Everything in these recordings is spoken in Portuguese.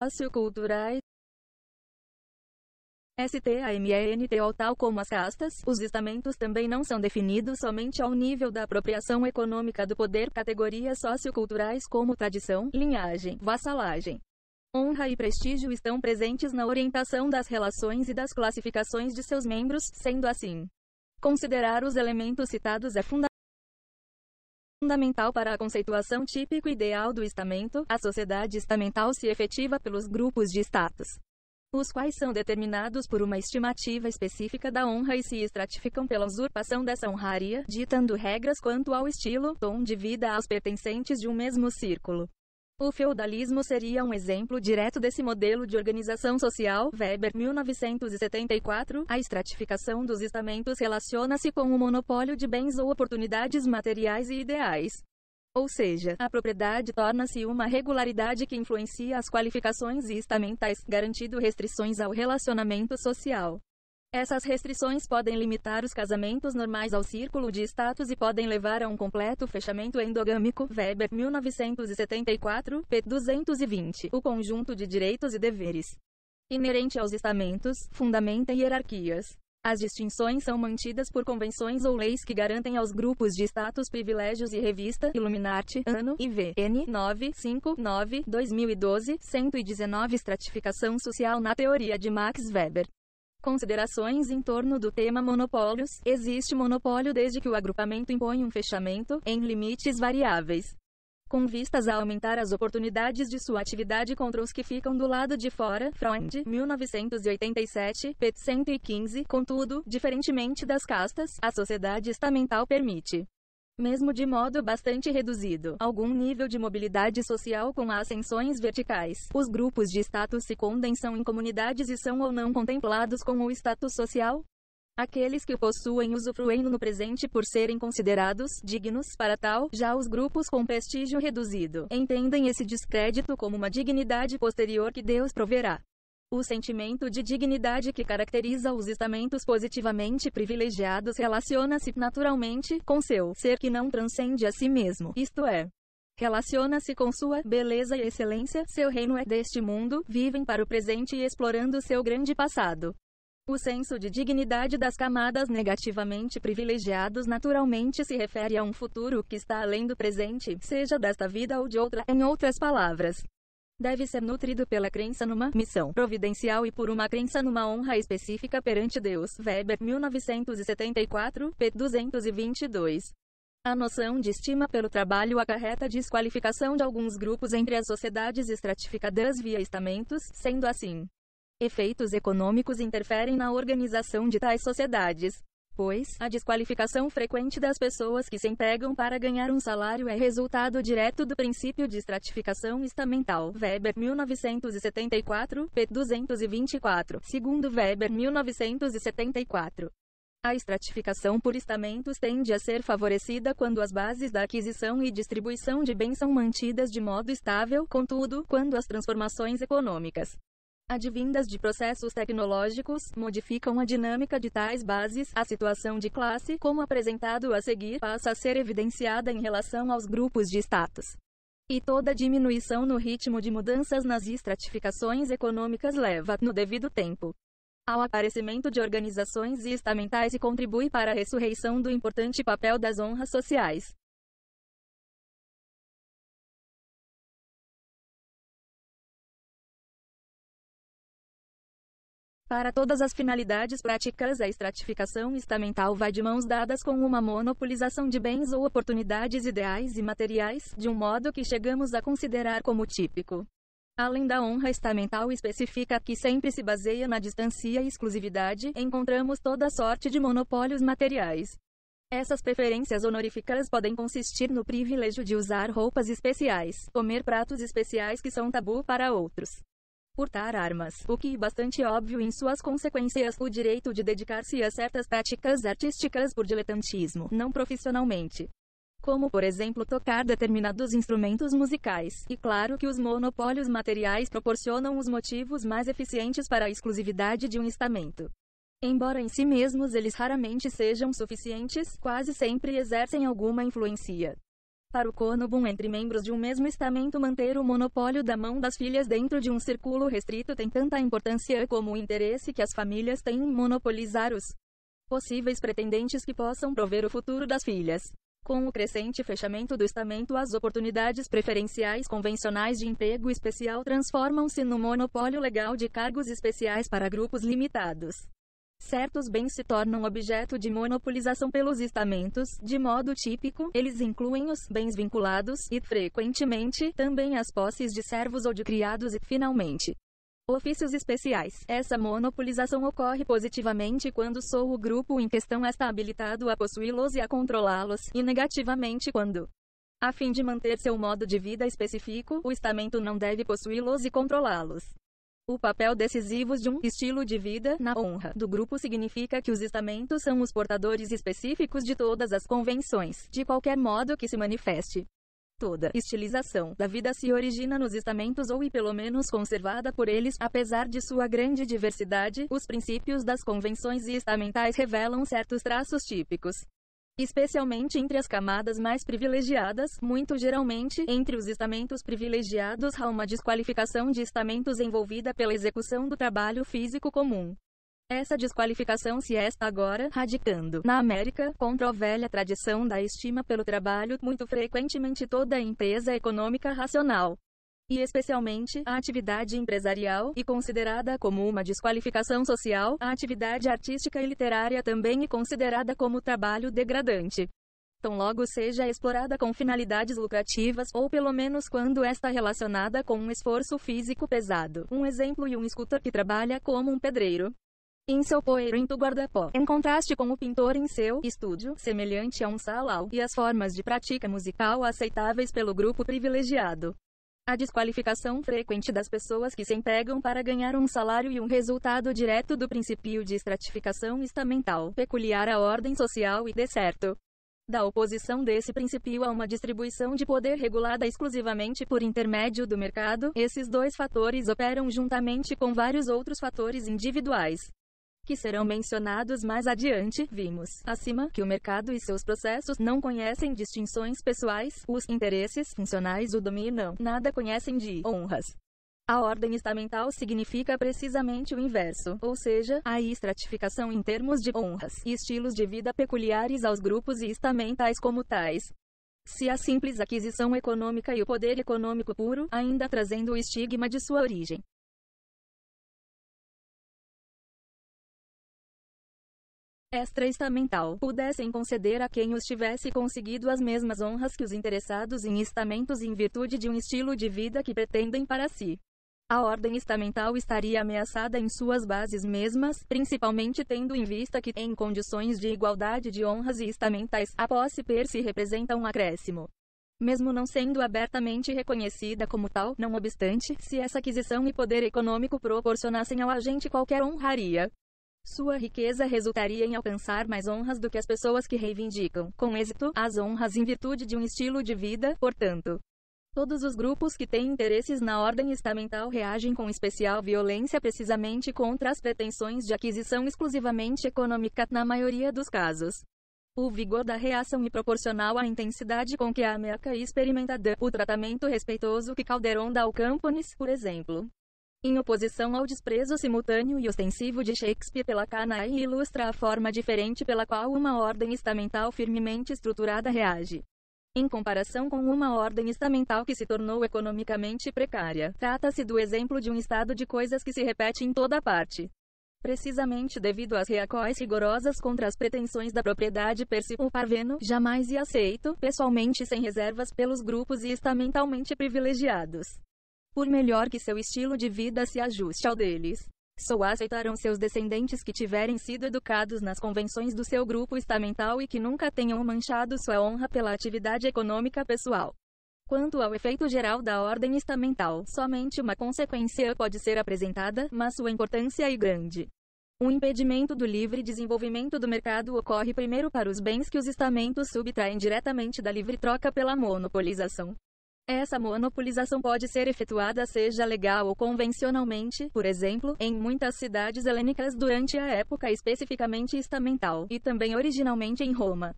socioculturais, STAMENTO, tal como as castas, os estamentos também não são definidos somente ao nível da apropriação econômica do poder. Categorias socioculturais como tradição, linhagem, vassalagem, honra e prestígio estão presentes na orientação das relações e das classificações de seus membros. Sendo assim, considerar os elementos citados é fundamental para a conceituação típico ideal do estamento. A sociedade estamental se efetiva pelos grupos de status, os quais são determinados por uma estimativa específica da honra e se estratificam pela usurpação dessa honraria, ditando regras quanto ao estilo, tom de vida aos pertencentes de um mesmo círculo. O feudalismo seria um exemplo direto desse modelo de organização social. Weber, 1974. A estratificação dos estamentos relaciona-se com o monopólio de bens ou oportunidades materiais e ideais. Ou seja, a propriedade torna-se uma regularidade que influencia as qualificações estamentais, garantindo restrições ao relacionamento social. Essas restrições podem limitar os casamentos normais ao círculo de status e podem levar a um completo fechamento endogâmico. Weber, 1974, p. 220. O conjunto de direitos e deveres inerente aos estamentos fundamenta hierarquias. As distinções são mantidas por convenções ou leis que garantem aos grupos de status privilégios e revista Illuminati, ano, IVN, 959, 2012, 119. Estratificação social na teoria de Max Weber. Considerações em torno do tema monopólios. Existe monopólio desde que o agrupamento impõe um fechamento, em limites variáveis, com vistas a aumentar as oportunidades de sua atividade contra os que ficam do lado de fora. Freund, 1987, p. 115. Contudo, diferentemente das castas, a sociedade estamental permite, mesmo de modo bastante reduzido, algum nível de mobilidade social com ascensões verticais. Os grupos de status se condensam em comunidades e são ou não contemplados com o status social. Aqueles que o possuem usufruem no presente por serem considerados dignos para tal. Já os grupos com prestígio reduzido entendem esse descrédito como uma dignidade posterior que Deus proverá. O sentimento de dignidade que caracteriza os estamentos positivamente privilegiados relaciona-se naturalmente com seu ser que não transcende a si mesmo, isto é, relaciona-se com sua beleza e excelência. Seu reino é deste mundo, vivem para o presente e explorando seu grande passado. O senso de dignidade das camadas negativamente privilegiados naturalmente se refere a um futuro que está além do presente, seja desta vida ou de outra. Em outras palavras, deve ser nutrido pela crença numa missão providencial e por uma crença numa honra específica perante Deus. Weber, 1974, p. 222. A noção de estima pelo trabalho acarreta desqualificação de alguns grupos entre as sociedades estratificadas via estamentos. Sendo assim, efeitos econômicos interferem na organização de tais sociedades, pois a desqualificação frequente das pessoas que se empregam para ganhar um salário é resultado direto do princípio de estratificação estamental. Weber, 1974, p. 224. Segundo Weber, 1974. A estratificação por estamentos tende a ser favorecida quando as bases da aquisição e distribuição de bens são mantidas de modo estável. Contudo, quando as transformações econômicas advindas de processos tecnológicos modificam a dinâmica de tais bases, a situação de classe, como apresentado a seguir, passa a ser evidenciada em relação aos grupos de status. E toda diminuição no ritmo de mudanças nas estratificações econômicas leva, no devido tempo, ao aparecimento de organizações estamentais e contribui para a ressurreição do importante papel das honras sociais. Para todas as finalidades práticas, a estratificação estamental vai de mãos dadas com uma monopolização de bens ou oportunidades ideais e materiais, de um modo que chegamos a considerar como típico. Além da honra estamental específica, que sempre se baseia na distância e exclusividade, encontramos toda sorte de monopólios materiais. Essas preferências honoríficas podem consistir no privilégio de usar roupas especiais, comer pratos especiais que são tabu para outros, portar armas, o que é bastante óbvio em suas consequências, o direito de dedicar-se a certas práticas artísticas por diletantismo, não profissionalmente, como por exemplo tocar determinados instrumentos musicais. E claro que os monopólios materiais proporcionam os motivos mais eficientes para a exclusividade de um estamento. Embora em si mesmos eles raramente sejam suficientes, quase sempre exercem alguma influência. Para o conubum entre membros de um mesmo estamento, manter o monopólio da mão das filhas dentro de um círculo restrito tem tanta importância como o interesse que as famílias têm em monopolizar os possíveis pretendentes que possam prover o futuro das filhas. Com o crescente fechamento do estamento, as oportunidades preferenciais convencionais de emprego especial transformam-se no monopólio legal de cargos especiais para grupos limitados. Certos bens se tornam objeto de monopolização pelos estamentos. De modo típico, eles incluem os bens vinculados e, frequentemente, também as posses de servos ou de criados e, finalmente, ofícios especiais. Essa monopolização ocorre positivamente quando só o grupo em questão está habilitado a possuí-los e a controlá-los, e negativamente quando, a fim de manter seu modo de vida específico, o estamento não deve possuí-los e controlá-los. O papel decisivo de um estilo de vida na honra do grupo significa que os estamentos são os portadores específicos de todas as convenções, de qualquer modo que se manifeste. Toda estilização da vida se origina nos estamentos ou pelo menos conservada por eles. Apesar de sua grande diversidade, os princípios das convenções estamentais revelam certos traços típicos, especialmente entre as camadas mais privilegiadas. Muito geralmente, entre os estamentos privilegiados há uma desqualificação de estamentos envolvida pela execução do trabalho físico comum. Essa desqualificação se está agora radicando na América, contra a velha tradição da estima pelo trabalho. Muito frequentemente toda empresa econômica racional, e especialmente a atividade empresarial, é considerada como uma desqualificação social. A atividade artística e literária também é considerada como trabalho degradante, tão logo seja explorada com finalidades lucrativas, ou pelo menos quando está relacionada com um esforço físico pesado. Um exemplo é um escultor que trabalha como um pedreiro em seu poeirento guarda-pó, em contraste com o pintor em seu estúdio, semelhante a um salão, e as formas de prática musical aceitáveis pelo grupo privilegiado. A desqualificação frequente das pessoas que se empregam para ganhar um salário é um resultado direto do princípio de estratificação estamental, peculiar à ordem social e, de certo, da oposição desse princípio a uma distribuição de poder regulada exclusivamente por intermédio do mercado. Esses dois fatores operam juntamente com vários outros fatores individuais, que serão mencionados mais adiante. Vimos acima que o mercado e seus processos não conhecem distinções pessoais, os interesses funcionais o dominam, nada conhecem de honras. A ordem estamental significa precisamente o inverso, ou seja, a estratificação em termos de honras e estilos de vida peculiares aos grupos estamentais como tais. Se a simples aquisição econômica e o poder econômico puro, ainda trazendo o estigma de sua origem, extra-estamental, pudessem conceder a quem os tivesse conseguido as mesmas honras que os interessados em estamentos em virtude de um estilo de vida que pretendem para si, a ordem estamental estaria ameaçada em suas bases mesmas, principalmente tendo em vista que, em condições de igualdade de honras e estamentais, a posse per si representa um acréscimo, mesmo não sendo abertamente reconhecida como tal. Não obstante, se essa aquisição e poder econômico proporcionassem ao agente qualquer honraria, sua riqueza resultaria em alcançar mais honras do que as pessoas que reivindicam, com êxito, as honras em virtude de um estilo de vida. Portanto, todos os grupos que têm interesses na ordem estamental reagem com especial violência precisamente contra as pretensões de aquisição exclusivamente econômica. Na maioria dos casos, o vigor da reação é proporcional à intensidade com que a América experimenta o tratamento respeitoso que Calderon dá ao Campones, por exemplo, em oposição ao desprezo simultâneo e ostensivo de Shakespeare pela canaille, ilustra a forma diferente pela qual uma ordem estamental firmemente estruturada reage, em comparação com uma ordem estamental que se tornou economicamente precária. Trata-se do exemplo de um estado de coisas que se repete em toda parte, precisamente devido às reacções rigorosas contra as pretensões da propriedade per si. O parveno jamais é aceito, pessoalmente sem reservas, pelos grupos estamentalmente privilegiados, por melhor que seu estilo de vida se ajuste ao deles. Só aceitarão seus descendentes que tiverem sido educados nas convenções do seu grupo estamental e que nunca tenham manchado sua honra pela atividade econômica pessoal. Quanto ao efeito geral da ordem estamental, somente uma consequência pode ser apresentada, mas sua importância é grande. O impedimento do livre desenvolvimento do mercado ocorre primeiro para os bens que os estamentos subtraem diretamente da livre troca pela monopolização. Essa monopolização pode ser efetuada seja legal ou convencionalmente, por exemplo, em muitas cidades helênicas durante a época especificamente estamental, e também originalmente em Roma.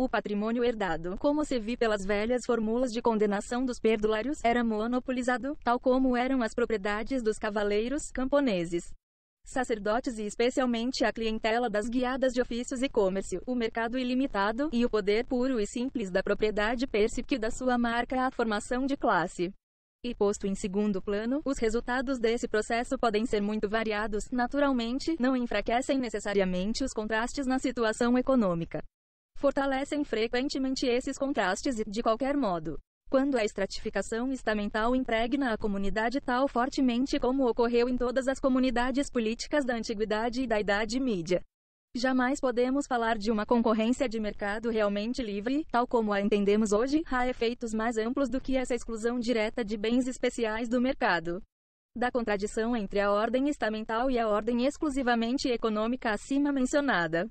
O patrimônio herdado, como se viu pelas velhas fórmulas de condenação dos perdulários, era monopolizado, tal como eram as propriedades dos cavaleiros, camponeses, sacerdotes e especialmente a clientela das guiadas de ofícios e comércio, o mercado ilimitado, e o poder puro e simples da propriedade que da sua marca a formação de classe. E posto em segundo plano, os resultados desse processo podem ser muito variados, naturalmente, não enfraquecem necessariamente os contrastes na situação econômica. Fortalecem frequentemente esses contrastes e, de qualquer modo, quando a estratificação estamental impregna a comunidade tal fortemente como ocorreu em todas as comunidades políticas da Antiguidade e da Idade Média, jamais podemos falar de uma concorrência de mercado realmente livre, tal como a entendemos hoje. Há efeitos mais amplos do que essa exclusão direta de bens especiais do mercado. Da contradição entre a ordem estamental e a ordem exclusivamente econômica acima mencionada,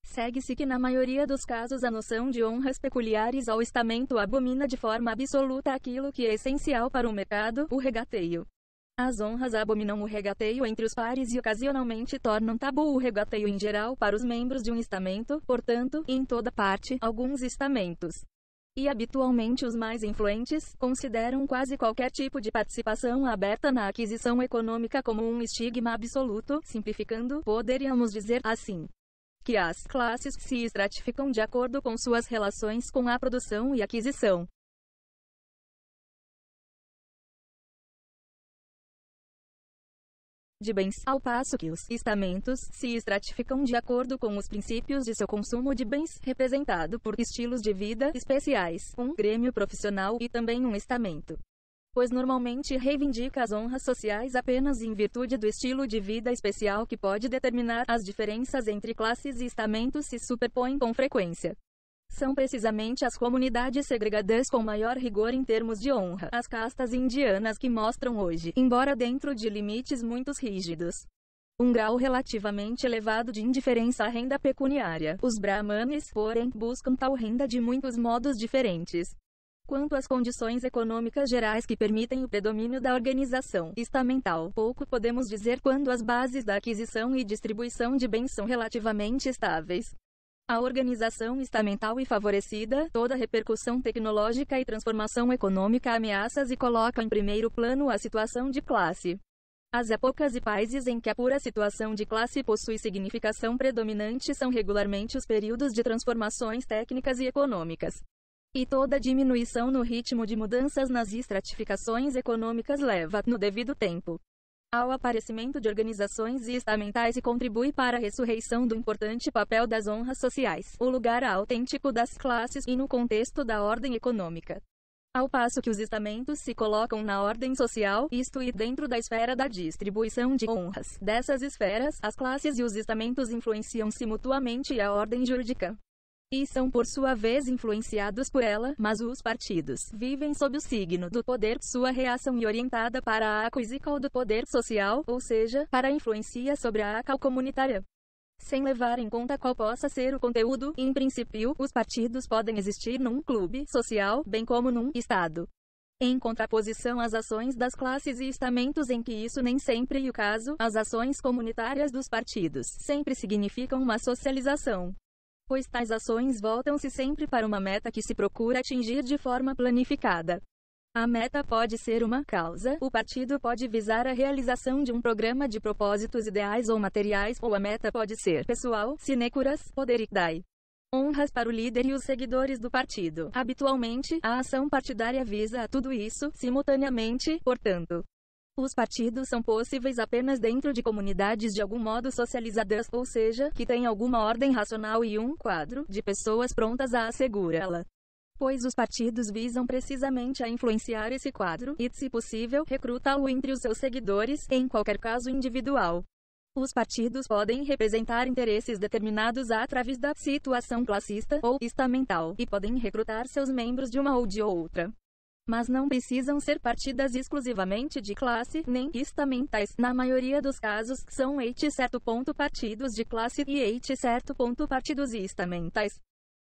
segue-se que na maioria dos casos a noção de honras peculiares ao estamento abomina de forma absoluta aquilo que é essencial para o mercado, o regateio. As honras abominam o regateio entre os pares e ocasionalmente tornam tabu o regateio em geral para os membros de um estamento, portanto, em toda parte, alguns estamentos, e habitualmente os mais influentes, consideram quase qualquer tipo de participação aberta na aquisição econômica como um estigma absoluto. Simplificando, poderíamos dizer assim que as classes se estratificam de acordo com suas relações com a produção e aquisição de bens, ao passo que os estamentos se estratificam de acordo com os princípios de seu consumo de bens, representado por estilos de vida especiais, um grêmio profissional e também um estamento, pois normalmente reivindica as honras sociais apenas em virtude do estilo de vida especial que pode determinar. As diferenças entre classes e estamentos se superpõem com frequência. São precisamente as comunidades segregadas com maior rigor em termos de honra, as castas indianas, que mostram hoje, embora dentro de limites muito rígidos, um grau relativamente elevado de indiferença à renda pecuniária. Os brahmanes, porém, buscam tal renda de muitos modos diferentes. Quanto às condições econômicas gerais que permitem o predomínio da organização estamental, pouco podemos dizer quando as bases da aquisição e distribuição de bens são relativamente estáveis. A organização estamental e favorecida, toda repercussão tecnológica e transformação econômica ameaças e coloca em primeiro plano a situação de classe. As épocas e países em que a pura situação de classe possui significação predominante são regularmente os períodos de transformações técnicas e econômicas. E toda diminuição no ritmo de mudanças nas estratificações econômicas leva, no devido tempo, ao aparecimento de organizações estamentais e contribui para a ressurreição do importante papel das honras sociais, o lugar autêntico das classes, e no contexto da ordem econômica. Ao passo que os estamentos se colocam na ordem social, isto é, dentro da esfera da distribuição de honras. Dessas esferas, as classes e os estamentos influenciam-se mutuamente a ordem jurídica, e são por sua vez influenciados por ela, mas os partidos vivem sob o signo do poder, sua reação é orientada para a aquisição do poder social, ou seja, para a influência sobre a acal comunitária. Sem levar em conta qual possa ser o conteúdo, em princípio, os partidos podem existir num clube social, bem como num estado. Em contraposição às ações das classes e estamentos em que isso nem sempre é o caso, as ações comunitárias dos partidos sempre significam uma socialização, pois tais ações voltam-se sempre para uma meta que se procura atingir de forma planificada. A meta pode ser uma causa, o partido pode visar a realização de um programa de propósitos ideais ou materiais, ou a meta pode ser pessoal, sinécuras, poder e dai. Honras para o líder e os seguidores do partido. Habitualmente, a ação partidária visa a tudo isso, simultaneamente, portanto. Os partidos são possíveis apenas dentro de comunidades de algum modo socializadas, ou seja, que têm alguma ordem racional e um quadro de pessoas prontas a assegurá-la. Pois os partidos visam precisamente a influenciar esse quadro e, se possível, recrutá-lo entre os seus seguidores, em qualquer caso individual. Os partidos podem representar interesses determinados através da situação classista ou estamental, e podem recrutar seus membros de uma ou de outra. Mas não precisam ser partidas exclusivamente de classe, nem estamentais. Na maioria dos casos, são partidos de classe e partidos estamentais.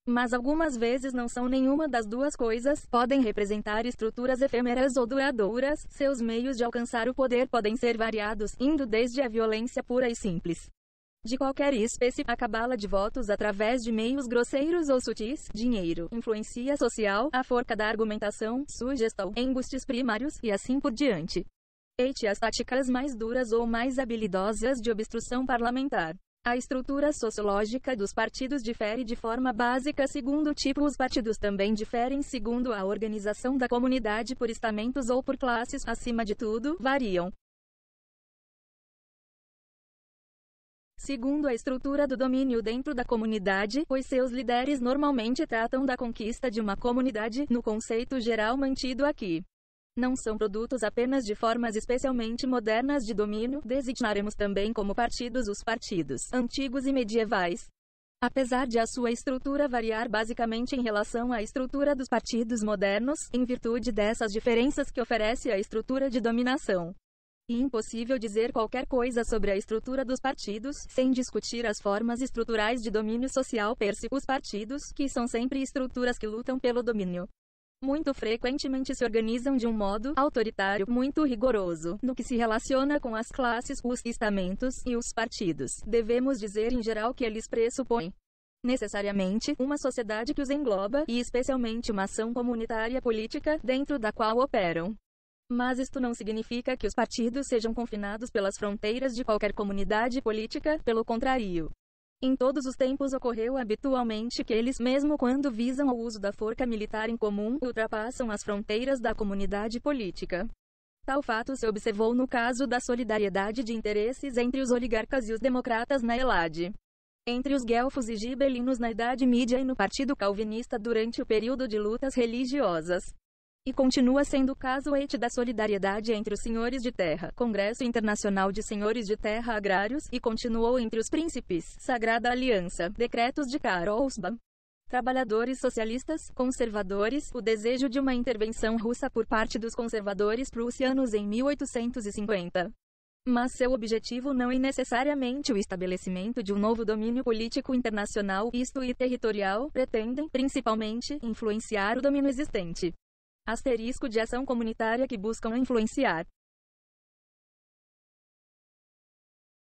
Mas algumas vezes não são nenhuma das duas coisas, podem representar estruturas efêmeras ou duradouras. Seus meios de alcançar o poder podem ser variados, indo desde a violência pura e simples, de qualquer espécie, a cabala de votos através de meios grosseiros ou sutis, dinheiro, influência social, a forca da argumentação, sugestão, embustes primários, e assim por diante. Eite as táticas mais duras ou mais habilidosas de obstrução parlamentar. A estrutura sociológica dos partidos difere de forma básica segundo o tipo. Os partidos também diferem segundo a organização da comunidade por estamentos ou por classes. Acima de tudo, variam segundo a estrutura do domínio dentro da comunidade, pois seus líderes normalmente tratam da conquista de uma comunidade, no conceito geral mantido aqui. Não são produtos apenas de formas especialmente modernas de domínio, designaremos também como partidos os partidos antigos e medievais. Apesar de a sua estrutura variar basicamente em relação à estrutura dos partidos modernos, em virtude dessas diferenças que oferece a estrutura de dominação. E impossível dizer qualquer coisa sobre a estrutura dos partidos, sem discutir as formas estruturais de domínio social per se. Os partidos, que são sempre estruturas que lutam pelo domínio, muito frequentemente se organizam de um modo autoritário, muito rigoroso, no que se relaciona com as classes, os estamentos e os partidos. Devemos dizer em geral que eles pressupõem necessariamente uma sociedade que os engloba, e especialmente uma ação comunitária política, dentro da qual operam. Mas isto não significa que os partidos sejam confinados pelas fronteiras de qualquer comunidade política, pelo contrário. Em todos os tempos ocorreu habitualmente que eles, mesmo quando visam o uso da força militar em comum, ultrapassam as fronteiras da comunidade política. Tal fato se observou no caso da solidariedade de interesses entre os oligarcas e os democratas na Elade, entre os guelfos e gibelinos na Idade Média e no Partido Calvinista durante o período de lutas religiosas. E continua sendo o caso eite da solidariedade entre os senhores de terra, Congresso Internacional de Senhores de Terra Agrários, e continuou entre os príncipes, Sagrada Aliança, Decretos de Karlsbad, trabalhadores socialistas, conservadores, o desejo de uma intervenção russa por parte dos conservadores prussianos em 1850. Mas seu objetivo não é necessariamente o estabelecimento de um novo domínio político internacional, isto e territorial, pretendem, principalmente, influenciar o domínio existente. Asterisco de ação comunitária que buscam influenciar